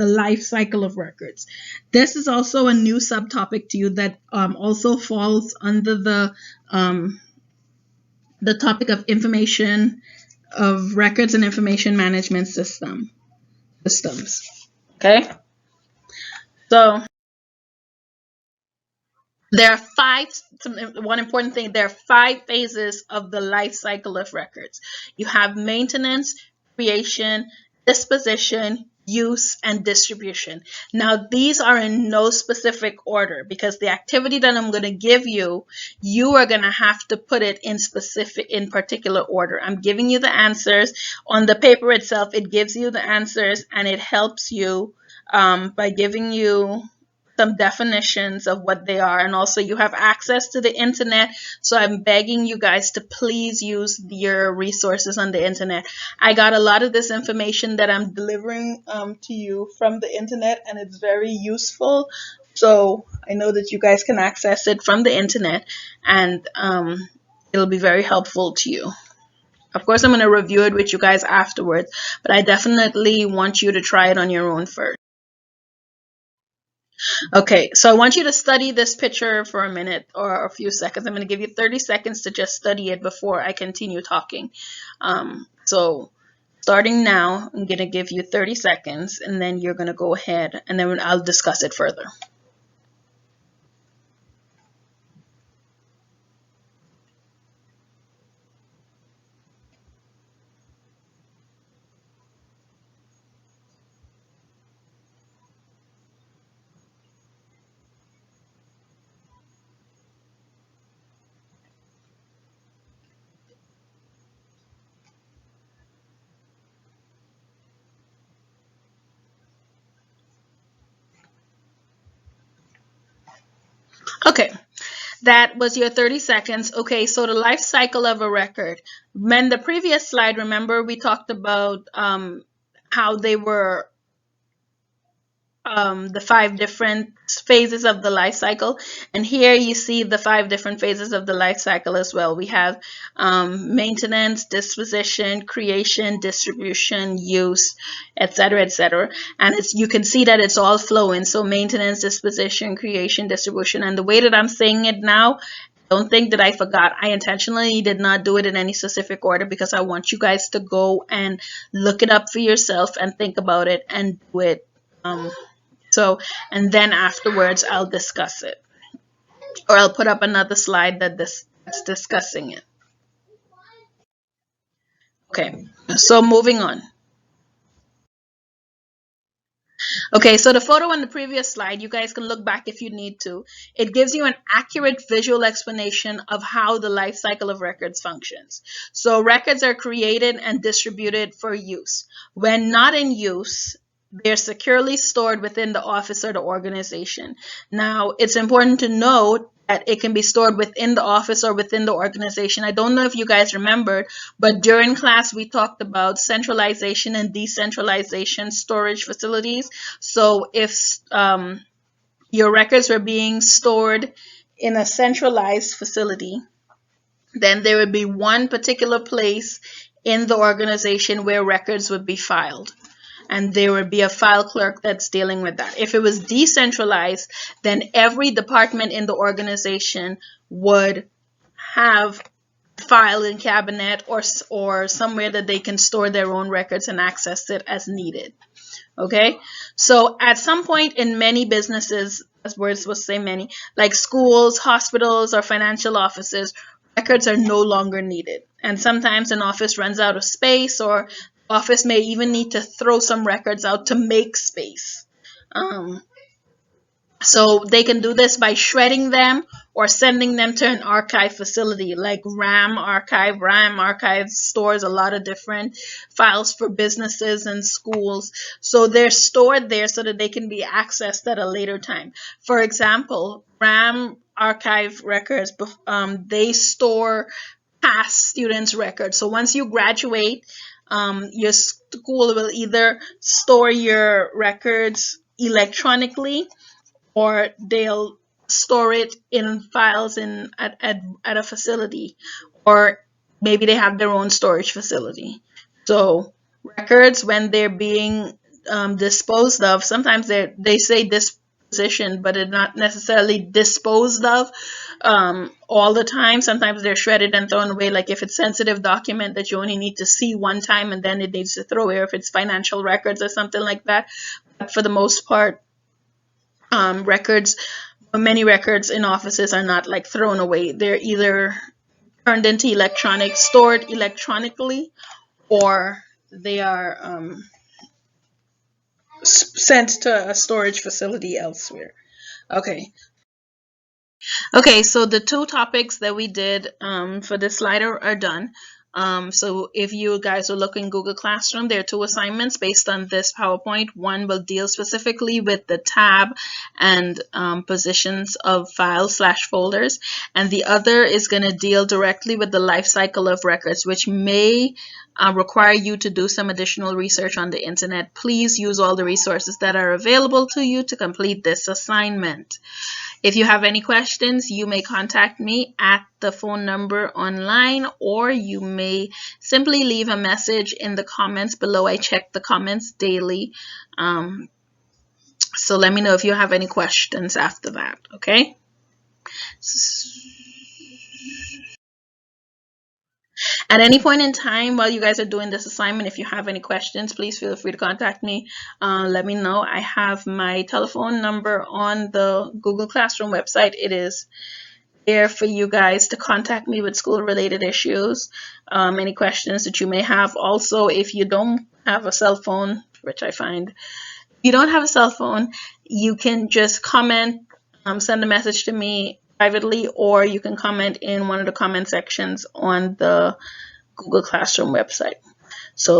the life cycle of records. This is also a new subtopic to you that also falls under the topic of information of records and information management systems. Okay, so there are one important thing, there are 5 phases of the life cycle of records. You have maintenance, creation, disposition, use, and distribution. Now, these are in no specific order because the activity that I'm going to give you, you are going to have to put it in particular order. I'm giving you the answers. On the paper itself, it gives you the answers, and it helps you by giving you some definitions of what they are, and also you have access to the internet, so I'm begging you guys to please use your resources on the internet. I got a lot of this information that I'm delivering to you from the internet, and it's very useful, so I know that you guys can access it from the internet, and it'll be very helpful to you. Of course, I'm going to review it with you guys afterwards, but I definitely want you to try it on your own first. Okay, so I want you to study this picture for a minute or a few seconds. I'm going to give you 30 seconds to just study it before I continue talking. So starting now, I'm going to give you 30 seconds, and then you're going to go ahead, and then I'll discuss it further. Okay, that was your 30 seconds. Okay, so the life cycle of a record. When the previous slide, remember we talked about how they were the 5 different phases of the life cycle, and here you see the 5 different phases of the life cycle as well. We have maintenance, disposition, creation, distribution, use, etc., etc., and you can see that it's all flowing. So maintenance, disposition, creation, distribution, and the way that I'm saying it now, don't think that I forgot. I intentionally did not do it in any specific order because I want you guys to go and look it up for yourself and think about it and do it. And then afterwards I'll discuss it, or I'll put up another slide that's discussing it. Okay, so moving on. Okay, so the photo on the previous slide, you guys can look back if you need to. It gives you an accurate visual explanation of how the life cycle of records functions. So records are created and distributed for use. When not in use, they're securely stored within the office or the organization. Now, it's important to note that it can be stored within the office or within the organization. I don't know if you guys remembered, but during class we talked about centralization and decentralization storage facilities. So if your records were being stored in a centralized facility, then there would be one particular place in the organization where records would be filed, and there would be a file clerk that's dealing with that. If it was decentralized, then every department in the organization would have a filing cabinet or somewhere that they can store their own records and access it as needed. Okay, so at some point in many businesses, as words will say many, like schools, hospitals, or financial offices, records are no longer needed. And sometimes an office runs out of space, or office may even need to throw some records out to make space. So they can do this by shredding them or sending them to an archive facility like RAM Archive. RAM Archive stores a lot of different files for businesses and schools. So they're stored there so that they can be accessed at a later time. For example, RAM Archive records, they store past students' records. So once you graduate, your school will either store your records electronically, or they'll store it in files at a facility, or maybe they have their own storage facility. So records, when they're being disposed of. Sometimes they say disposition, but it's not necessarily disposed of all the time. Sometimes they're shredded and thrown away, like if it's sensitive document that you only need to see one time and then it needs to throw away, or if it's financial records or something like that. But for the most part, many records in offices are not like thrown away. They're either turned into stored electronically, or they are sent to a storage facility elsewhere. Okay. Okay, so the two topics that we did for this slide are done. So if you guys will look in Google Classroom, there are two assignments based on this PowerPoint. One will deal specifically with the tab and positions of files / folders, and the other is going to deal directly with the life cycle of records, which may require you to do some additional research on the internet. Please use all the resources that are available to you to complete this assignment. If you have any questions, you may contact me at the phone number online, or you may simply leave a message in the comments below. I check the comments daily. So let me know if you have any questions after that, okay? At any point in time while you guys are doing this assignment, if you have any questions, please feel free to contact me. Let me know. I have my telephone number on the Google Classroom website. It is there for you guys to contact me with school-related issues, any questions that you may have. Also, if you don't have a cell phone, which I find, if you don't have a cell phone, you can just comment, send a message to me privately, or you can comment in one of the comment sections on the Google Classroom website. So